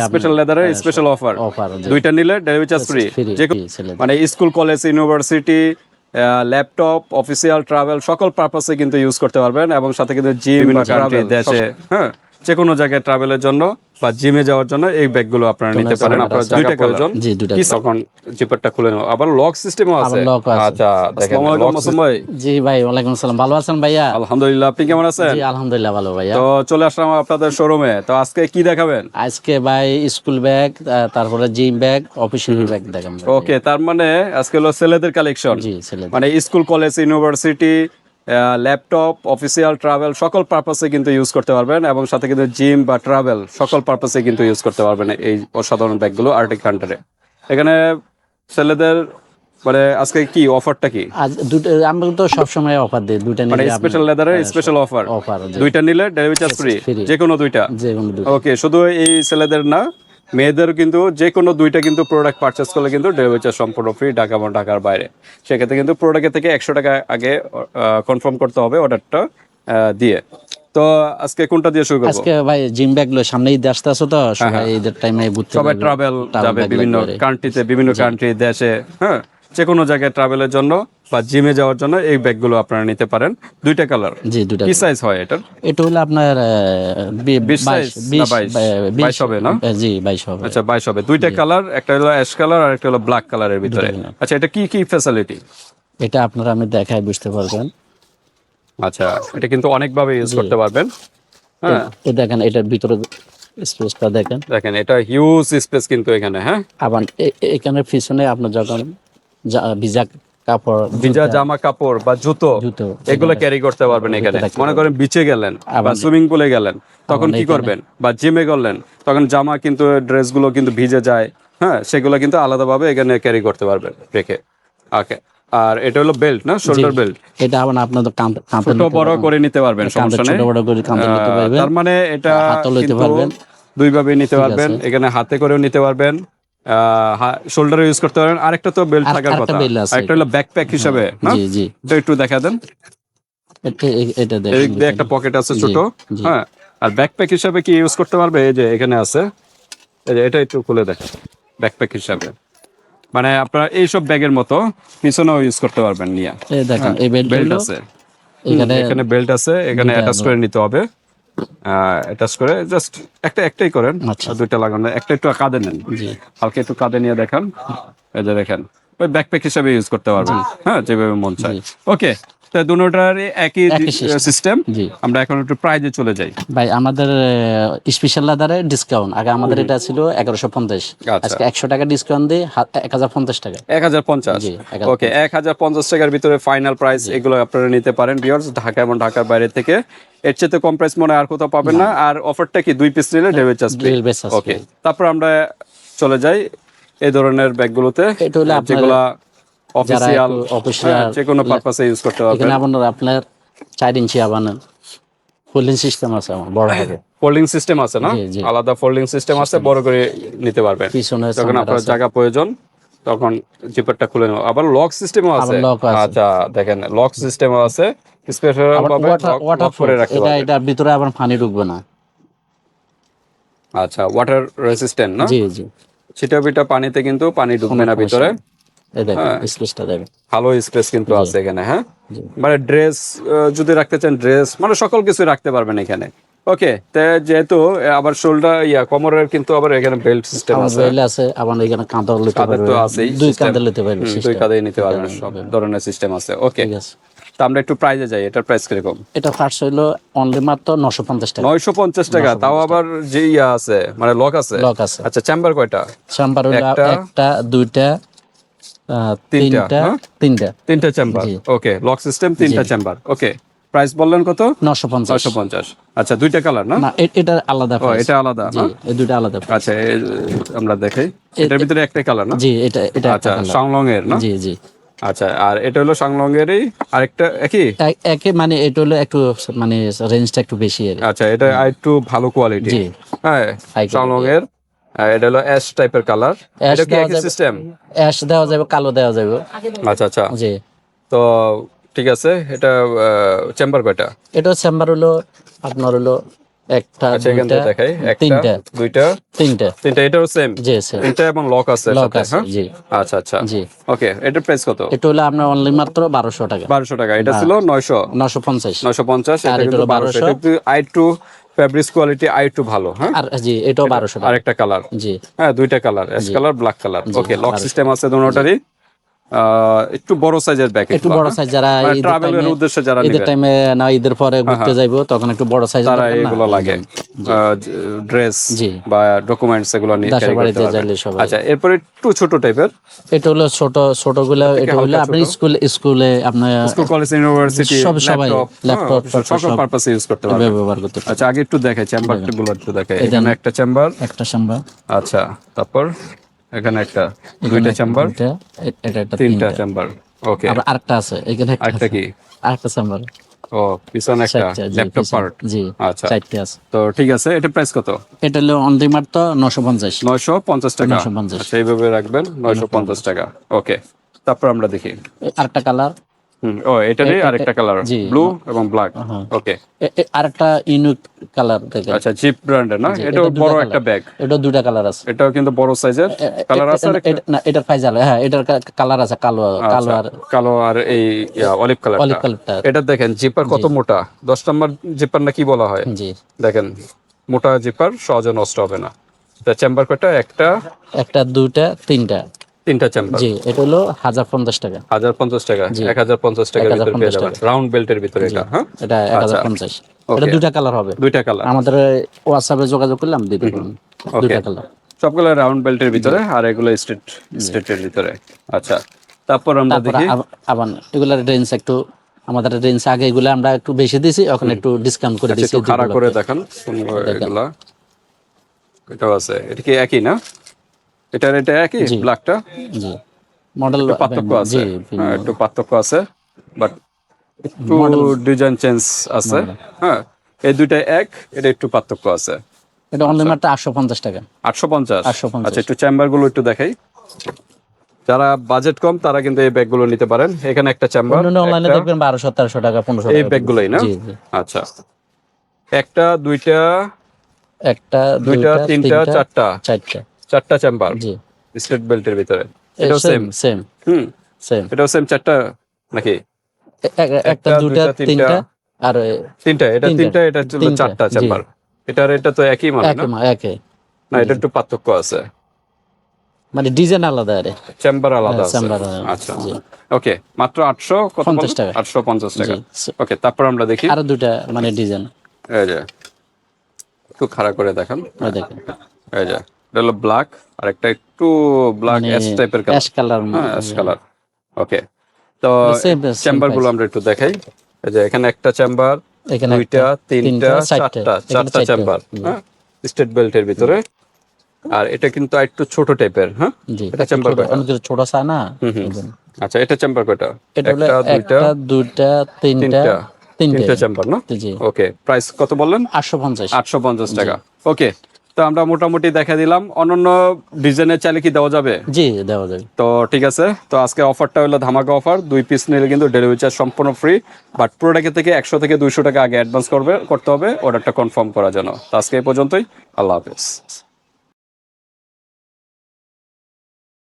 Special লেদারের special offer দুইটা নিলে ডেলিভারি চার্জ ফ্রি। মানে school college university laptop official travel সকল পারপাসে কিন্তু ইউজ করতে পারবেন এবং সাথে কিন্তু জিম বা কান্ট্রি দেশে হ্যাঁ যে কোনো জায়গায় ট্রাভেলের জন্য বা জিমে যাওয়ার জন্য এই ব্যাগগুলো আপনারা নিতে পারেন। আপনারা দুইটা প্রয়োজন কি তখন জিপারটা খুলে নাও। আবার লক সিস্টেমও আছে। আচ্ছা দেখেন লক ভাই। জি ভাই ওয়ালাইকুম আসসালাম, ভালো আছেন ভাইয়া? আলহামদুলিল্লাহ, আপনি কেমন আছেন? জি আলহামদুলিল্লাহ ভালো ভাইয়া। তো চলে আসলাম আপনাদের শোরুমে। তো আজকে কি দেখাবেন? আজকে ভাই স্কুল ব্যাগ, তারপরে জিম ব্যাগ, অফিসিয়াল ব্যাগ দেখাবো। ওকে, তার মানে আজকে হলো ছেলেদের কালেকশন। জি ছেলেদের, মানে school college university laptop official travel সকল পারপাসে কিন্তু ইউজ করতে পারবেন এবং সাথে কিন্তু জিম বা ট্রাভেল সকল পারপাসে কিন্তু ইউজ করতে পারবেন এই অসাধারণ ব্যাগগুলো আর্টিক হান্টারে। এখানে ছেলেদের মানে আজকে কি অফারটা কি? আজ দুটো আমরা তো সব সময় অফার দেই, দুটো মানে নিলে স্পেশাল লেদারের স্পেশাল অফার দুইটা নিলে ডেলিভারি চার্জ ফ্রি, যে কোনো দুইটা। ওকে, শুধু এই ছেলেদের না মেয়েদের কিন্তু যে কোনো দুইটা কিন্তু প্রোডাক্ট পারচেস করলে কিন্তু ডেলিভারি চার্জ সম্পূর্ণ ফ্রি ঢাকা এবং ঢাকার বাইরে। সেক্ষেত্রে কিন্তু প্রোডাক্টের থেকে 100 টাকা আগে কনফার্ম করতে হবে অর্ডারটা দিয়ে। তো আজকে কোনটা দিয়ে শুরু করব? আজকে ভাই জিম ব্যাগগুলো সামনে ঈদ আসতে আছে তো সবাই ঈদের টাইমে ঘুরতে সবাই ট্রাভেল যাবে বিভিন্ন কান্ট্রিতে, বিভিন্ন কান্ট্রি দেশে হ্যাঁ যে কোনো জায়গায় ট্রাভেলের জন্য বা জিমে যাওয়ার জন্য এই ব্যাগগুলো আপনারা নিতে পারেন। দুইটা কালার। জি দুইটা। কি সাইজ হয় এটার? এটা হলো আপনার 22 হবে না? জি 22 হবে। আচ্ছা 22 হবে। দুইটা কালার, একটা হলো অ্যাশ কালার আর একটা হলো ব্ল্যাক কালারের ভিতরে। আচ্ছা এটা কি কি ফ্যাসিলিটি? এটা আপনারা আমি দেখাই বুঝতে পারবেন। আচ্ছা এটা কিন্তু অনেকভাবে ইউজ করতে পারবেন। হ্যাঁ এই দেখেন এটার ভিতরে স্পেসটা দেখেন, দেখেন এটা হিউজ স্পেস কিন্তু এখানে। হ্যাঁ আবার এখানে পিছনে আপনার যখন ভিজা কাপড়, ভিজা জামা কাপড় বা জুতো এগুলো ক্যারি করতে পারবেন এখানে। মনে করেন বিচে গেলেন বা সুইমিং পুলে গেলেন তখন কি করবেন, বা জিমে গেলেন তখন জামা কিন্তু ড্রেসগুলো কিন্তু ভিজে যায়, হ্যাঁ সেগুলো কিন্তু আলাদাভাবে এখানে ক্যারি করতে পারবেন রেখে। ওকে, আর এটা হলো বেল্ট না, শোল্ডার বেল্ট। এটা আবার আপনাদের ছোট বড় করে নিতে পারবেন, সমস্যা নেই। তার মানে এটা কিন্তু দুই ভাবে নিতে পারবেন। এখানে হাতে করেও নিতে পারবেন, শোল্ডারে ইউজ করতে পারবেন। আরেকটা তো বেল্ট থাকার কথা, আরেকটা হলো ব্যাকপ্যাক হিসেবে। এটা একটু দেখা দেন। এটা দেখেন একটা পকেট আছে ছোট, হ্যাঁ। আর ব্যাকপ্যাক হিসেবে কি ইউজ করতে পারবে? এই যে এখানে আছে, এই যে এটা একটু খুলে দেখেন। ব্যাকপ্যাক হিসেবে মানে আপনারা এইসব ব্যাগের মতো পিছনেও ইউজ করতে পারবেন নিয়ে। এই দেখেন এই বেল্ট আছে এখানে বেল্ট আছে, এখানে অ্যাটাচ করে নিতে হবে। অ্যাটাচ করে জাস্ট একটাই করেন, দুইটা লাগানো, একটা একটু কাঁধে নেন, হালকা একটু কাঁধে নিয়ে দেখান। এই যে দেখেন ওই ব্যাকপ্যাক হিসেবে ইউজ করতে পারবেন, হ্যাঁ যেভাবে মন চায়। ওকে, তো দুটোটার একই সিস্টেম। আমরা এখন একটু প্রাইজে চলে যাই। ভাই আমাদের স্পেশাল লেদারে ডিসকাউন্ট, আগে আমাদের এটা ছিল 1150, আজকে 100 টাকা ডিসকাউন্ট দিয়ে 1050 টাকা। 1050। ওকে, 1050 টাকার ভিতরে ফাইনাল প্রাইস। এগুলো আপনারা নিতে পারেন ভিউয়ার্স, ঢাকা এবং ঢাকার বাইরে থেকে। এর চেয়ে কম প্রাইস মনে আর কোথাও পাবেন না। আর অফারটা কি 2 পিস নিলে ডেলিভারি চার্জ ফ্রি। ওকে, তারপর আমরা চলে যাই এই ধরনের ব্যাগগুলোতে যেগুলো অফিসিয়াল যে কোনো পারপাসে ইউজ করতে পারবেন। এখানে আপনার 4 ইঞ্চি আবান ফোল্ডিং সিস্টেম আছে, আমার বড় হবে ফোল্ডিং সিস্টেম আছে না, আলাদা ফোল্ডিং সিস্টেম আছে, বড় করে নিতে পারবেন। যখন আপনার জায়গা প্রয়োজন তখন জিপারটা খুলে নেওয়া। আবার লক সিস্টেমও আছে। আচ্ছা দেখেন লক সিস্টেমও আছে, স্পেশাল ভাবে লক করে রাখতে পারবেন। এটার ভিতরে আবার পানি ঢুকবে না। আচ্ছা ওয়াটার রেসিস্ট্যান্ট না? জি জি, ছিটা বিটা পানিতে কিন্তু পানি ঢুকবে না ভিতরে। এই দেখেন স্পেসটা দেখেন, ভালো স্পেস কিন্তু আছে এখানে। হ্যাঁ মানে ড্রেস যদি রাখতে চান ড্রেস মানে সকল কিছু রাখতে পারবেন এখানে। ওকে, যেহেতু আবার শোল্ডার কোমরের কিন্তু আবার এখানে বেল্ট সিস্টেম আছে, বেল্ট আছে, আবার এখানে কাঁধও নিতে পারবেন, তো আছেই, দুই কাঁধে নিতে পারবেন, দুই কাঁধে নিতে পারবেন, সব ধরনের সিস্টেম আছে। ওকে, ঠিক আছে। তো আমরা একটু প্রাইজে যাই। এটার প্রাইস কিরকম? এটা ফার্স্ট হলো অনলি মাত্র 950 টাকা। 950 টাকা, তাও আবার যে আছে মানে লক আছে। আচ্ছা চেম্বার কয়টা? চেম্বার হলো একটা, দুইটা, তিনটা চেম্বার। ওকে, লক সিস্টেম, তিনটা চেম্বার। ওকে, প্রাইস বললেন কত? 950। আচ্ছা দুইটা কালার না? এটা আলাদা। এটা আলাদা, এই দুইটা আলাদা। আচ্ছা আমরা দেখাই, এটার ভিতরে একটাই কালার না? জি এটা আচ্ছা সংলং এর না? জি জি। আচ্ছা, আর এটা হলো সংলং এরই আরেকটা একই মানে এটা হলো একটু মানে রেঞ্জটা একটু বেশি। আচ্ছা এটা একটু ভালো কোয়ালিটি। হ্যাঁ সংলং এর। এটা হলো অ্যাশ টাইপের কালার। এটা কি একই সিস্টেম? অ্যাশ দেওয়া যাবে, কালো দেওয়া যাবে। আচ্ছা আচ্ছা জি, তো ঠিক আছে। এটা চেম্বার কয়টা? এটা চেম্বার হলো আপনার হলো একটা আচ্ছা এখান থেকে দুইটা দেখাই, একটা তিনটা দুইটা তিনটা তিনটা, এটাও সেম জি স্যার তিনটা এবং লক আছে লক সাথে, আছে হ্যাঁ? জি আচ্ছা আচ্ছা জি ওকে, এটার প্রাইস কত? এটা হলো আপনার অনলি মাত্র 1200 টাকা 1200 টাকা, এটা ছিল 900 950 950, আর এটা এটা কিন্তু হলো 1200, 1200 এটা একটু আই2 ফেব্রিক্স কোয়ালিটি আই2 ভালো, হ্যাঁ? আর জি এটাও 1200 টাকা আরেকটা কালার, জি হ্যাঁ দুইটা colour, ash colour black colour, ওকে লক সিস্টেম আছে দুটোটারই। একটু বড় সাইজের ব্যাগ, একটু বড় সাইজ যারা ঈদের ট্রাভেলের টাইমে উদ্দেশ্যে যারা ঈদের নেবে টাইমে না ঈদের পরে ঘুরতে যাইবো তখন একটু বড় সাইজ তারা এগুলো লাগে, ড্রেস জি বা ডকুমেন্টস এগুলো নিয়ে দেশের ক্যারি করতে বাড়িতে পারবেন। যাইলে সবাই আচ্ছা এরপর একটু ছোট টাইপের, এটা হলো ছোট ছোট গুলো এটা হলো আপনি স্কুলে আপনার স্কুল কলেজ ইউনিভার্সিটি সবাই ল্যাপটপ সকল পারপাসে ইউজ করতে পারবেন। ব্যবহার করতে পারে আচ্ছা আগে একটু দেখাই চেম্বার গুলো, একটু দেখাই, এখানে একটা চেম্বার, একটা চেম্বার আচ্ছা তারপর এখানে একটা, দুইটা চেম্বার, এটা একটা তিনটা চেম্বার, ওকে আবার আরেকটা আছে এখানে আরেকটা কি? আরেকটা চেম্বার ও পিছনে একটা ল্যাপটপ পার্ট, জি আচ্ছা চারটে আছে তো ঠিক আছে, এটা প্রাইস কত? এটা হলো অনলি মাত্র 950 950 টাকা, 950 আচ্ছা এইভাবে রাখবেন 950 টাকা, ওকে তারপর আমরা দেখি, আরেকটা কালার ও এটারই আরেকটা কালার, জি। ব্লু এবং ব্ল্যাক, ওকে আরেকটা ইউনিক কালার দেখেন আচ্ছা জিপ ব্র্যান্ডের না, এটাও বড় একটা ব্যাগ, এটা দুইটা কালার আছে এটাও কিন্তু বড় সাইজের কালার আছে, আর না এটার ফাইজ আলাদা হ্যাঁ এটার কালার আছে কালো কালো আর কালো আর এই অলিভ অলিভ কালারটা, কালারটা এটা দেখেন জিপার কত মোটা, 10 নম্বর জিপার না কি বলা হয়, জি দেখেন মোটা জিপার সহজে নষ্ট হবে না। তা চেম্বার কয়টা? একটা একটা দুইটা তিনটা চেম্বার, জি এটা হলো 1050 টাকা 1050 টাকা, 1050 টাকার ভিতরে পেয়ে যাবেন, রাউন্ড বেল্টের ভিতরে এটা, হ্যাঁ এটা 1050 এটা দুইটা কালার হবে, দুইটা কালার, আমাদের হোয়াটসঅ্যাপে যোগাযোগ করলাম দিতে পারবেন দুইটা কালার সবগুলো রাউন্ড বেল্টের ভিতরে আর এগুলো স্ট্রেটের ভিতরে। আচ্ছা তারপর আমরা দেখি, আবার এগুলার রেঞ্জ একটু আমাদের রেঞ্জ আগে এগুলো আমরা একটু বেশি দিয়েছি এখন একটু ডিসকাউন্ট করে দিয়েছি, একটু খাড়া করে দেখান এগুলা, এটাও আছে, এটা কি একই না? এটা একই ব্ল্যাকটা, জি মডেল পার্থক্য আছে, হ্যাঁ একটু পার্থক্য আছে, বাট একটু ডিজাইন চেঞ্জ আছে, হ্যাঁ এই দুইটা এক, এটা একটু পার্থক্য আছে, এটা অনলি মাত্র 850 টাকা 850। 850 আচ্ছা একটু চেম্বার গুলো একটু দেখাই, যারা বাজেট কম তারা কিন্তু এই ব্যাগ গুলো নিতে পারেন, এখানে একটা চেম্বার, অনলাইনে দেখবেন 1200-1300 টাকা 1500 এই টাকা ব্যাগ গুলোই না, জি জি আচ্ছা একটা দুইটা একটা দুইটা তিনটা চারটা চারটা চেম্বার জি স্ট্রেট বেল্টের ভিতরে, এটাও সেম সেম সেম এটাও সেম চারটা নাকি? একটা দুইটা তিনটা আর তিনটা, এটা তিনটা, এটা ছিল চারটা চেম্বার, এটার এটা তো একই মানে না, একই না এটা একটু পার্থক্য আছে, মানে ডিজাইন আলাদা আরে চেম্বার আলাদা আছে, চেম্বার আচ্ছা ওকে মাত্র 800 কত 50 টাকা 850 টাকা, ওকে তারপর আমরা দেখি আর দুইটা মানে ডিজাইন, এই যে একটু খাড়া করে দেখান, দেখেন এই যে এটা হলো ব্ল্যাক আর একটা একটু ব্ল্যাক অ্যাশ টাইপের কালার, অ্যাশ কালার হ্যাঁ অ্যাশ কালার, ওকে তো same চেম্বার গুলো আমরা একটু দেখাই, এই যে এখানে একটা চেম্বার, এখানে দুইটা তিনটা চারটা চেম্বার, হ্যাঁ স্টেট বেল্টের ভিতরে, আর এটা কিন্তু একটু ছোট টাইপের, হ্যাঁ জি এটা চেম্বার কয়টা? অনেক ছোট আছে না, আচ্ছা এটা চেম্বার কয়টা? এটা হলো একটা দুইটা তিনটা চেম্বার না, জি ওকে প্রাইস কত বললেন? 850 টাকা, ওকে তো আমরা মোটামুটি দেখা দিলাম, অন্যান্য ডিজাইনের চাইলে কি দেওয়া যাবে? জি দেওয়া যাবে, তো ঠিক আছে, তো আজকে অফারটা হলো ধামাকা অফার, 2 পিস নিলে কিন্তু ডেলিভারি চার্জ সম্পূর্ণ ফ্রি, বাট প্রোডাক্টের থেকে 100 থেকে 200 টাকা আগে অ্যাডভান্স করতে হবে অর্ডারটা কনফার্ম করার জন্য। তো আজকে এই পর্যন্তই, আল্লাহ হাফেজ।